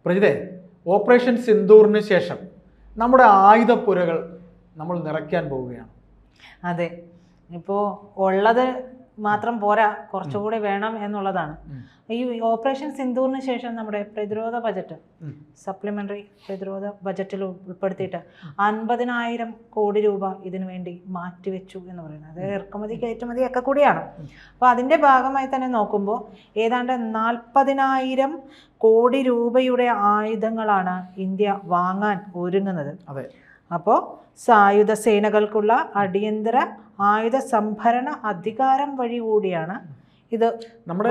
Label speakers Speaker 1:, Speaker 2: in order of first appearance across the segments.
Speaker 1: പ്രജിതേ, operation സിന്ദൂറിന് ശേഷം നമ്മുടെ ആയുധപ്പുരകൾ നമ്മൾ നിറയ്ക്കാൻ പോവുകയാണ്.
Speaker 2: അതെ, ഇപ്പോൾ ഉള്ളത് മാത്രം പോരാ, കുറച്ചുകൂടി വേണം എന്നുള്ളതാണ്. ഈ ഓപ്പറേഷൻ സിന്ദൂറിന് ശേഷം നമ്മുടെ പ്രതിരോധ ബജറ്റ്, സപ്ലിമെൻ്ററി പ്രതിരോധ ബജറ്റിൽ ഉൾപ്പെടുത്തിയിട്ട് 50,000 കോടി രൂപ ഇതിനു വേണ്ടി മാറ്റിവെച്ചു എന്ന് പറയുന്നത്. അത് ഇറക്കുമതി കയറ്റുമതി ഒക്കെ കൂടിയാണ്. അപ്പോൾ അതിൻ്റെ ഭാഗമായി തന്നെ നോക്കുമ്പോൾ ഏതാണ്ട് 40,000 കോടി രൂപയുടെ ആയുധങ്ങളാണ് ഇന്ത്യ വാങ്ങാൻ ഒരുങ്ങുന്നത്. അപ്പോൾ സായുധ സേനകൾക്കുള്ള അടിയന്തര ആയുധ സംഭരണ അധികാരം വഴി കൂടിയാണ് ഇത്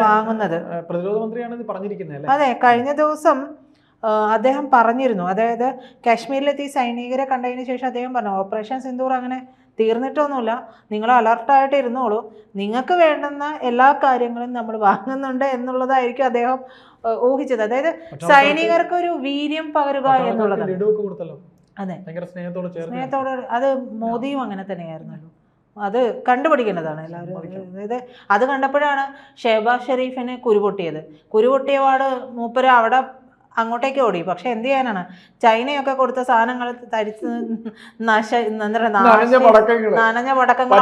Speaker 2: വാങ്ങുന്നത്.
Speaker 1: പ്രതിരോധ മന്ത്രിയാണ് ഇത് പറഞ്ഞിരിക്കുന്നത്.
Speaker 2: അതെ, കഴിഞ്ഞ ദിവസം അദ്ദേഹം പറഞ്ഞിരുന്നു. അതായത് കാശ്മീരിലെത്തി സൈനികരെ കണ്ടതിന് ശേഷം അദ്ദേഹം പറഞ്ഞു, ഓപ്പറേഷൻ സിന്ദൂർ അങ്ങനെ തീർന്നിട്ടൊന്നുമില്ല, നിങ്ങൾ അലർട്ടായിട്ട് ഇരുന്നോളൂ, നിങ്ങൾക്ക് വേണ്ടുന്ന എല്ലാ കാര്യങ്ങളും നമ്മൾ വാങ്ങുന്നുണ്ട് എന്നുള്ളതായിരിക്കും അദ്ദേഹം ഊഹിച്ചത്. അതായത് സൈനികർക്ക് ഒരു വീര്യം പകരുക എന്നുള്ളതാണ്. അതെ, സ്നേഹത്തോട്. അത് മോദിയും അങ്ങനെ തന്നെയായിരുന്നല്ലോ. അത് കണ്ടുപിടിക്കേണ്ടതാണ് എല്ലാവരും. അതായത് അത് കണ്ടപ്പോഴാണ് ഷെഹബാസ് ഷെരീഫിന് കുരുപൊട്ടിയപാട് മൂപ്പര് അവിടെ അങ്ങോട്ടേക്ക് ഓടി. പക്ഷെ എന്ത് ചെയ്യാനാണ്, ചൈനയൊക്കെ കൊടുത്ത സാധനങ്ങൾ തരിച്ച് നനഞ്ഞ പടക്കങ്ങൾ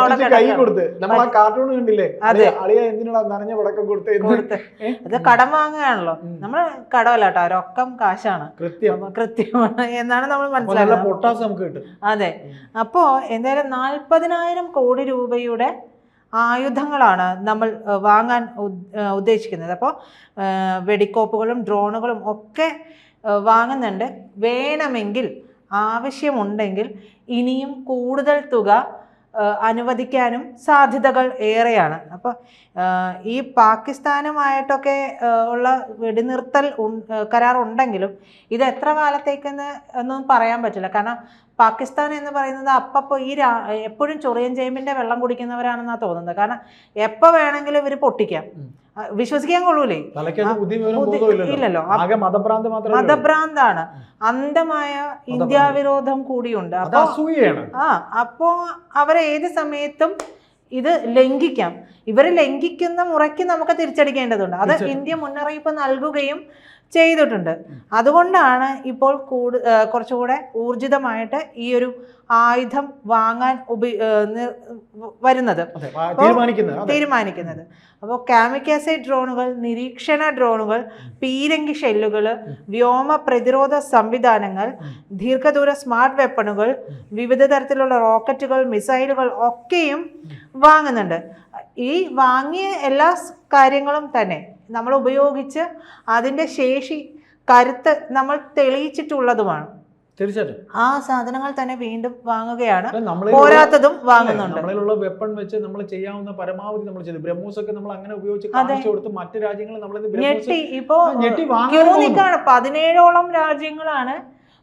Speaker 2: അത് കടം വാങ്ങുകയാണല്ലോ. നമ്മൾ കടമല്ല കേട്ടോ, രൊക്കം കാശാണ്, കൃത്യമാണ് എന്നാണ് നമ്മൾ മനസ്സിലാക്കുന്നത്. അതെ, അപ്പോ എന്തായാലും 40,000 കോടി രൂപയുടെ ആയുധങ്ങളാണ് നമ്മൾ വാങ്ങാൻ ഉദ്ദേശിക്കുന്നത്. അപ്പോൾ വെടിക്കോപ്പുകളും ഡ്രോണുകളും ഒക്കെ വാങ്ങുന്നുണ്ട്. വേണമെങ്കിൽ, ആവശ്യമുണ്ടെങ്കിൽ ഇനിയും കൂടുതൽ തുക അനുവദിക്കാനും സാധ്യതകൾ ഏറെയാണ്. അപ്പോൾ ഈ പാകിസ്ഥാനുമായിട്ടൊക്കെ ഉള്ള വെടിനിർത്തൽ കരാർ ഉണ്ടെങ്കിലും ഇത് എത്ര കാലത്തേക്കെന്ന് ഒന്നും പറയാൻ പറ്റില്ല. കാരണം പാകിസ്ഥാൻ എന്ന് പറയുന്നത് അപ്പോൾ എപ്പോഴും ചൊറിയൻ ചേമ്പിൻ്റെ വെള്ളം കുടിക്കുന്നവരാണെന്നാണ് തോന്നുന്നത്. കാരണം എപ്പോൾ വേണമെങ്കിലും ഇവർ പൊട്ടിക്കാം, വിശ്വസിക്കാൻ കൊള്ളൂലേ? ഇല്ലല്ലോ, മതഭ്രാന്താണ്, അന്ധമായ ഇന്ത്യ വിരോധം കൂടിയുണ്ട്. അപ്പോ അവരെ ഏത് സമയത്തും ഇത് ലംഘിക്കാം. ഇവർ ലംഘിക്കുന്ന മുറയ്ക്ക് നമുക്ക് തിരിച്ചടിക്കേണ്ടതുണ്ട്. അത് ഇന്ത്യ മുന്നറിയിപ്പ് നൽകുകയും ചെയ്തിട്ടുണ്ട്. അതുകൊണ്ടാണ് ഇപ്പോൾ കുറച്ചുകൂടെ ഊർജിതമായിട്ട് ഈ ഒരു ആയുധം വാങ്ങാൻ തീരുമാനിക്കുന്നത്. അപ്പോൾ കാമിക്കാസെ ഡ്രോണുകൾ, നിരീക്ഷണ ഡ്രോണുകൾ, പീരങ്കി ഷെല്ലുകൾ, വ്യോമ പ്രതിരോധ സംവിധാനങ്ങൾ, ദീർഘദൂര സ്മാർട്ട് വെപ്പണുകൾ, വിവിധ തരത്തിലുള്ള റോക്കറ്റുകൾ, മിസൈലുകൾ ഒക്കെയും വാങ്ങുന്നുണ്ട്. ഈ വാങ്ങിയ എല്ലാ കാര്യങ്ങളും തന്നെ നമ്മൾ ഉപയോഗിച്ച് അതിൻ്റെ ശേഷി, കരുത്ത് നമ്മൾ തെളിയിച്ചിട്ടുള്ളതുമാണ്.
Speaker 1: തീർച്ചയായിട്ടും
Speaker 2: ആ സാധനങ്ങൾ തന്നെ വീണ്ടും വാങ്ങുകയാണ്, പോരാത്തതും വാങ്ങുന്നുണ്ട്.
Speaker 1: നമ്മളിലുള്ള വെപ്പൺ വെച്ച് നമ്മൾ ചെയ്യാവുന്ന പരമാവധി നമ്മൾ ചെയ്തു. ബ്രഹ്മോസ് ഒക്കെ നമ്മൾ അങ്ങനെ ഉപയോഗിച്ച് കാണിച്ചു കൊടുത്ത് മറ്റു രാജ്യങ്ങൾ
Speaker 2: ഞെട്ടി. ഇപ്പോ ക്യൂനിക്കാണ് 17ഓളം രാജ്യങ്ങളാണ്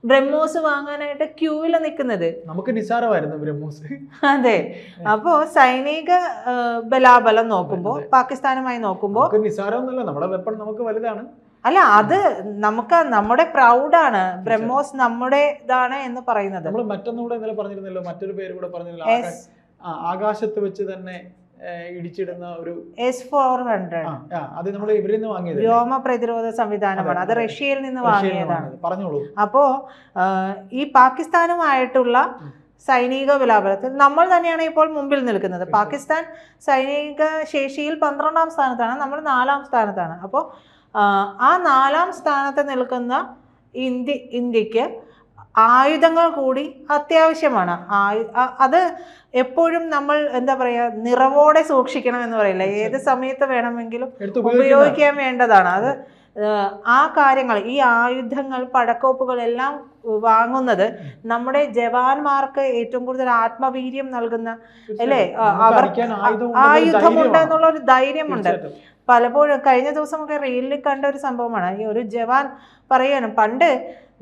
Speaker 2: ബ്രഹ്മോസ് വാങ്ങാനായിട്ട് ക്യൂവിൽ നിൽക്കുന്നത്.
Speaker 1: നമുക്ക് നിസ്സാരമായിരുന്നു ബ്രഹ്മോസ്.
Speaker 2: അതെ, അപ്പോ സൈനിക ബലാബലം നോക്കുമ്പോൾ, പാകിസ്ഥാനുമായി നോക്കുമ്പോൾ
Speaker 1: നിസ്സാരമൊന്നുമല്ല, നമ്മുടെ വെപ്പൺ നമുക്ക് വലുതാണ്.
Speaker 2: അല്ല, അത് നമുക്ക് നമ്മുടെ പ്രൗഡാണ്. ബ്രഹ്മോസ് നമ്മുടെ ഇതാണ് എന്ന് പറയുന്നത്.
Speaker 1: നമ്മൾ മറ്റൊന്നുകൂടെ ഇന്നലെ പറഞ്ഞിരുന്നല്ലോ, മറ്റൊരു പേര് കൂടെ പറഞ്ഞിരുന്നല്ലോ, ആകാശത്ത് വെച്ച് തന്നെ ഇടിച്ചിടുന്ന ഒരു
Speaker 2: S-400.
Speaker 1: അത് നമ്മൾ ഇവരിൽ നിന്ന് വാങ്ങിയത്
Speaker 2: വ്യോമ പ്രതിരോധ സംവിധാനമാണ്. അത് റഷ്യയിൽ നിന്ന് വാങ്ങിയതാണ്.
Speaker 1: പറഞ്ഞോളൂ.
Speaker 2: അപ്പോ ഈ പാകിസ്ഥാനുമായിട്ടുള്ള സൈനിക ബലാബലത്തിൽ നമ്മൾ തന്നെയാണ് ഇപ്പോൾ മുമ്പിൽ നിൽക്കുന്നത്. പാകിസ്ഥാൻ സൈനിക ശേഷിയിൽ 12ാം സ്ഥാനത്താണ്, നമ്മൾ 4ാം സ്ഥാനത്താണ്. അപ്പോൾ ആ 4ാം സ്ഥാനത്ത് നിൽക്കുന്ന ഇന്ത്യക്ക് ആയുധങ്ങൾ കൂടി അത്യാവശ്യമാണ്. അത് എപ്പോഴും നമ്മൾ എന്താ പറയുക, നിറവോടെ സൂക്ഷിക്കണം എന്ന് പറയില്ല, ഏത് സമയത്ത് വേണമെങ്കിലും ഉപയോഗിക്കാൻ വേണ്ടതാണ്. അത് ആ കാര്യങ്ങൾ, ഈ ആയുധങ്ങൾ, പടക്കോപ്പുകൾ എല്ലാം വാങ്ങുന്നത് നമ്മുടെ ജവാന്മാർക്ക് ഏറ്റവും കൂടുതൽ ആത്മവീര്യം നൽകുന്ന, അല്ലേ, ആയുധമുണ്ട് എന്നുള്ള ഒരു ധൈര്യമുണ്ട്. പലപ്പോഴും കഴിഞ്ഞ ദിവസമൊക്കെ റീലിൽ കണ്ട ഒരു സംഭവമാണ്. ഈ ഒരു ജവാൻ പറയാണ്, പണ്ട്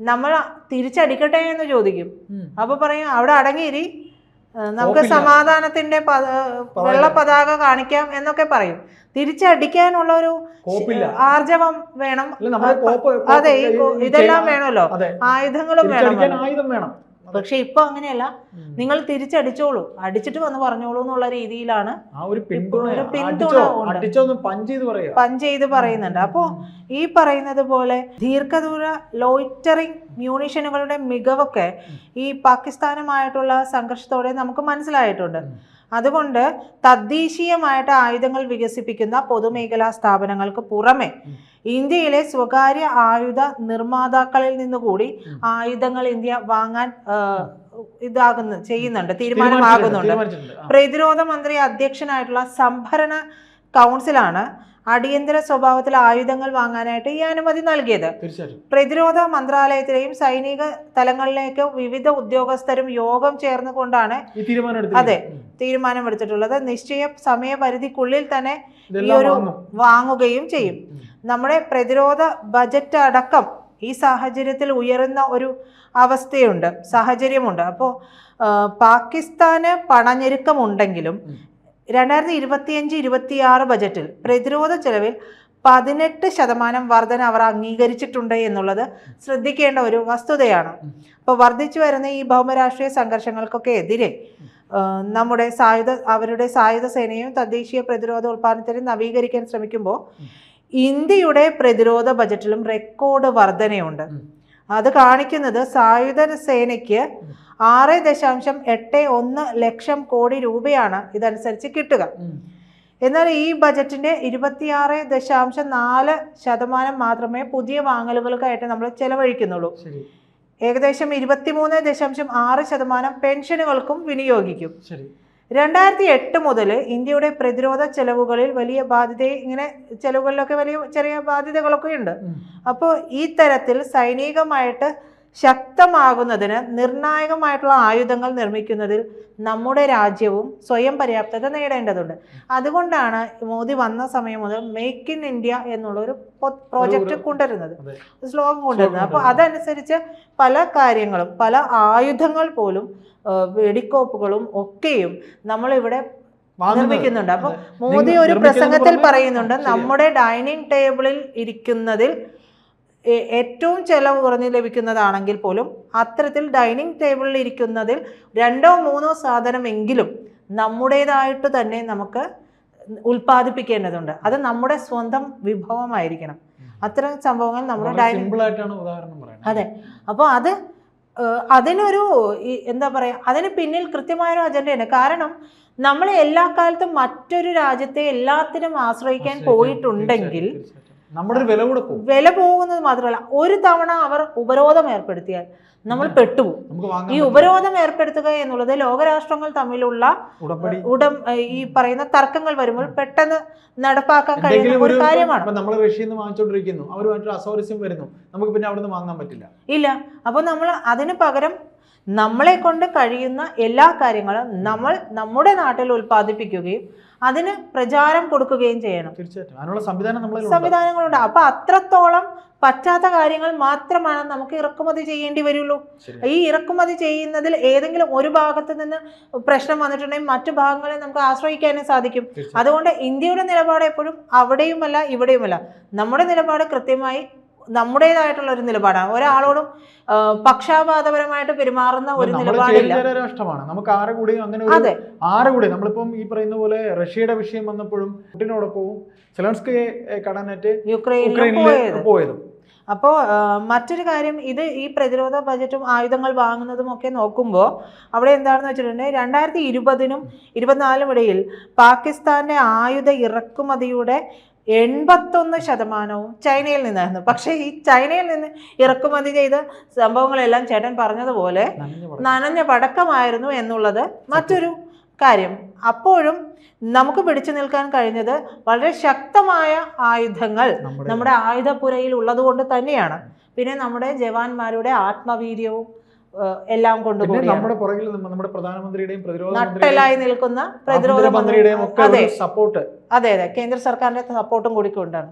Speaker 2: നമ്മൾ തിരിച്ചടിക്കട്ടെ എന്ന് ചോദിക്കും, അപ്പൊ പറയും അവിടെ അടങ്ങിയിരി, നമുക്ക് സമാധാനത്തിന്റെ വെള്ള പതാക കാണിക്കാം എന്നൊക്കെ പറയും. തിരിച്ചടിക്കാനുള്ള ഒരു ആർജവം വേണം. അതെ, ഇതെല്ലാം വേണമല്ലോ, ആയുധങ്ങളും വേണം. പക്ഷെ ഇപ്പൊ അങ്ങനെയല്ല, നിങ്ങൾ തിരിച്ചടിച്ചോളൂ, അടിച്ചിട്ട് വന്ന് പറഞ്ഞോളൂ എന്നുള്ള രീതിയിലാണ്
Speaker 1: ഒരു പിന്തുണ
Speaker 2: പഞ്ച് ചെയ്ത് പറയുന്നുണ്ട്. അപ്പോ ഈ പറയുന്നത് പോലെ ദീർഘദൂര ലോയിറ്ററിംഗ് മ്യൂണിഷനുകളുടെ മികവൊക്കെ ഈ പാകിസ്ഥാനുമായിട്ടുള്ള സംഘർഷത്തോടെ നമുക്ക് മനസ്സിലായിട്ടുണ്ട്. അതുകൊണ്ട് തദ്ദേശീയമായിട്ട് ആയുധങ്ങൾ വികസിപ്പിക്കുന്ന പൊതുമേഖലാ സ്ഥാപനങ്ങൾക്ക് പുറമെ ഇന്ത്യയിലെ സ്വകാര്യ ആയുധ നിർമ്മാതാക്കളിൽ നിന്നുകൂടി ആയുധങ്ങൾ ഇന്ത്യ വാങ്ങാൻ ചെയ്യുന്നുണ്ട്, തീരുമാനമാകുന്നുണ്ട്. പ്രതിരോധ മന്ത്രി അധ്യക്ഷനായിട്ടുള്ള സംഭരണ കൗൺസിലാണ് അടിയന്തര സ്വഭാവത്തിൽ ആയുധങ്ങൾ വാങ്ങാനായിട്ട് ഈ അനുമതി നൽകിയത്. പ്രതിരോധ മന്ത്രാലയത്തിലെയും സൈനിക തലങ്ങളിലേക്ക് വിവിധ ഉദ്യോഗസ്ഥരും യോഗം ചേർന്നുകൊണ്ടാണ് തീരുമാനമെടുത്തിട്ടുള്ളത്. നിശ്ചയ സമയപരിധിക്കുള്ളിൽ തന്നെ ഈ ഒരു വാങ്ങുകയും ചെയ്യും. നമ്മുടെ പ്രതിരോധ ബജറ്റ് അടക്കം ഈ സാഹചര്യത്തിൽ ഉയരുന്ന ഒരു സാഹചര്യമുണ്ട്. അപ്പോൾ പാകിസ്ഥാന് പണഞ്ഞെരുക്കമുണ്ടെങ്കിലും 2025-26 ബജറ്റിൽ പ്രതിരോധ ചെലവിൽ 18% വർധന അവർ അംഗീകരിച്ചിട്ടുണ്ട് എന്നുള്ളത് ശ്രദ്ധിക്കേണ്ട ഒരു വസ്തുതയാണ്. അപ്പോൾ വർദ്ധിച്ചു വരുന്ന ഈ ഭൗമരാഷ്ട്രീയ സംഘർഷങ്ങൾക്കൊക്കെ എതിരെ നമ്മുടെ അവരുടെ സായുധ സേനയും തദ്ദേശീയ പ്രതിരോധ ഉൽപ്പാദനത്തിനും നവീകരിക്കാൻ ശ്രമിക്കുമ്പോൾ ഇന്ത്യയുടെ പ്രതിരോധ ബജറ്റിലും റെക്കോർഡ് വർധനയുണ്ട്. അത് കാണിക്കുന്നത് സായുധ സേനയ്ക്ക് 6.81 ലക്ഷം കോടി രൂപയാണ് ഇതനുസരിച്ച് കിട്ടുക. എന്നാൽ ഈ ബജറ്റിന്റെ 26.4% മാത്രമേ പുതിയ വാങ്ങലുകൾക്കായിട്ട് നമ്മൾ ചെലവഴിക്കുന്നുള്ളൂ. ഏകദേശം 23.6% പെൻഷനുകൾക്കും വിനിയോഗിക്കും. 2008 മുതൽ ഇന്ത്യയുടെ പ്രതിരോധ ചെലവുകളിൽ വലിയ ചെലവുകളിലൊക്കെ വലിയ ചെറിയ ബാധ്യതകളൊക്കെ ഉണ്ട്. അപ്പോൾ ഈ തരത്തിൽ സൈനികമായിട്ട് ശക്തമാകുന്നതിന് നിർണായകമായിട്ടുള്ള ആയുധങ്ങൾ നിർമ്മിക്കുന്നതിൽ നമ്മുടെ രാജ്യവും സ്വയം പര്യാപ്തത നേടേണ്ടതുണ്ട്. അതുകൊണ്ടാണ് മോദി വന്ന സമയം മുതൽ മേക്ക് ഇൻ ഇന്ത്യ എന്നുള്ളൊരു പ്രോജക്റ്റ് കൊണ്ടുവരുന്നത്, സ്ലോഗൻ കൊണ്ടുവരുന്നത്. അപ്പോൾ അതനുസരിച്ച് പല കാര്യങ്ങളും, പല ആയുധങ്ങൾ പോലും വെടിക്കോപ്പുകളും ഒക്കെയും നമ്മളിവിടെ നിർമ്മിക്കുന്നുണ്ട്. അപ്പൊ മോദി ഒരു പ്രസംഗത്തിൽ പറയുന്നുണ്ട്, നമ്മുടെ ഡൈനിങ് ടേബിളിൽ ഇരിക്കുന്നതിൽ ഏറ്റവും ചെലവ് കുറഞ്ഞ് ലഭിക്കുന്നതാണെങ്കിൽ പോലും അത്തരത്തിൽ ഡൈനിങ് ടേബിളിൽ ഇരിക്കുന്നതിൽ 2-3 സാധനമെങ്കിലും നമ്മുടേതായിട്ട് തന്നെ നമുക്ക് ഉൽപ്പാദിപ്പിക്കേണ്ടതുണ്ട്. അത് നമ്മുടെ സ്വന്തം വിഭവമായിരിക്കണം. അത്തരം സംഭവങ്ങൾ നമ്മുടെ അതെ. അപ്പോൾ അതിനൊരു എന്താ പറയുക, അതിന് പിന്നിൽ കൃത്യമായൊരു അജണ്ടയാണ്. കാരണം നമ്മൾ എല്ലാ കാലത്തും മറ്റൊരു രാജ്യത്തെ എല്ലാത്തിനും ആശ്രയിക്കാൻ പോയിട്ടുണ്ടെങ്കിൽ
Speaker 1: നമ്മുടെ
Speaker 2: വില പോകുന്നത് മാത്രമല്ല, ഒരു തവണ അവർ ഉപരോധം ഏർപ്പെടുത്തിയാൽ നമ്മൾ പെട്ടുപോകും. ഈ ഉപരോധം ഏർപ്പെടുത്തുക എന്നുള്ളത് ലോകരാഷ്ട്രങ്ങൾ തമ്മിലുള്ള ഈ പറയുന്ന തർക്കങ്ങൾ വരുമ്പോൾ പെട്ടെന്ന് നടപ്പാക്കാൻ കഴിയുന്ന ഒരു കാര്യമാണ്.
Speaker 1: നമ്മൾ റഷ്യയിൽ നിന്ന് വാങ്ങിച്ചോണ്ടിരിക്കുന്നു, അവരുമായിട്ട് അസൗകര്യം വരുന്നു, നമുക്ക് പിന്നെ അവിടെ നിന്ന് വാങ്ങാൻ പറ്റില്ല.
Speaker 2: ഇല്ല. അപ്പോൾ നമ്മൾ അതിന് പകരം നമ്മളെ കൊണ്ട് കഴിയുന്ന എല്ലാ കാര്യങ്ങളും നമ്മൾ നമ്മുടെ നാട്ടിൽ ഉൽപ്പാദിപ്പിക്കുകയും അതിന് പ്രചാരം കൊടുക്കുകയും ചെയ്യണം.
Speaker 1: തീർച്ചയായിട്ടും അതിനുള്ള
Speaker 2: സംവിധാനങ്ങളുണ്ട്. അപ്പൊ അത്രത്തോളം പറ്റാത്ത കാര്യങ്ങൾ മാത്രമാണ് നമുക്ക് ഇറക്കുമതി ചെയ്യേണ്ടി വരുള്ളൂ. ഈ ഇറക്കുമതി ചെയ്യുന്നതിൽ ഏതെങ്കിലും ഒരു ഭാഗത്ത് നിന്ന് പ്രശ്നം വന്നിട്ടുണ്ടെങ്കിൽ മറ്റു ഭാഗങ്ങളെ നമുക്ക് ആശ്രയിക്കാനും സാധിക്കും. അതുകൊണ്ട് ഇന്ത്യയുടെ നിലപാട് എപ്പോഴും അവിടെയുമല്ല ഇവിടെയുമല്ല. നമ്മുടെ നിലപാട് കൃത്യമായി നമ്മുടേതായിട്ടുള്ള ഒരു നിലപാടാണ്. ഒരാളോടും പക്ഷാപാതപരമായിട്ട് പെരുമാറുന്ന ഒരു നിലപാടില്ല.
Speaker 1: രാഷ്ട്രമാണ് നമുക്ക് ആരെക്കൂടെയും അങ്ങനെ ആരെക്കൂടെ നമ്മളിപ്പം ഈ പറയുന്ന പോലെ റഷ്യയുടെ വിഷയം വന്നപ്പോഴും പുടിനോടൊപ്പവും സെലൻസ്കിയെ കാണാനായിട്ട് യുക്രൈനിൽ പോയതും.
Speaker 2: അപ്പോൾ മറ്റൊരു കാര്യം, ഈ പ്രതിരോധ ബജറ്റും ആയുധങ്ങൾ വാങ്ങുന്നതും ഒക്കെ നോക്കുമ്പോൾ അവിടെ എന്താണെന്ന് വെച്ചിട്ടുണ്ടെങ്കിൽ 2020-നും 2024-നും ഇടയിൽ പാകിസ്ഥാന്റെ ആയുധ ഇറക്കുമതിയുടെ 81% ചൈനയിൽ നിന്നായിരുന്നു. പക്ഷേ ഈ ചൈനയിൽ നിന്ന് ഇറക്കുമതി ചെയ്ത സംഭവങ്ങളെല്ലാം ചേട്ടൻ പറഞ്ഞതുപോലെ നനഞ്ഞ പടക്കമായിരുന്നു എന്നുള്ളത് മറ്റൊരു കാര്യം. അപ്പോഴും നമുക്ക് പിടിച്ചു നിൽക്കാൻ കഴിഞ്ഞത് വളരെ ശക്തമായ ആയുധങ്ങൾ നമ്മുടെ ആയുധപ്പുരയിൽ ഉള്ളത് കൊണ്ട് തന്നെയാണ്. പിന്നെ നമ്മുടെ ജവാന്മാരുടെ ആത്മവീര്യവും എല്ലാം കൊണ്ടുകൂടി
Speaker 1: നമ്മുടെ പുറകിൽ നമ്മുടെ പ്രധാനമന്ത്രിയുടെയും
Speaker 2: നട്ടലായി നിൽക്കുന്ന പ്രതിരോധ മന്ത്രിയുടെയും
Speaker 1: സപ്പോർട്ട്,
Speaker 2: അതെ കേന്ദ്ര സർക്കാരിന്റെ സപ്പോർട്ടും കൂടി കൊണ്ടാണ്.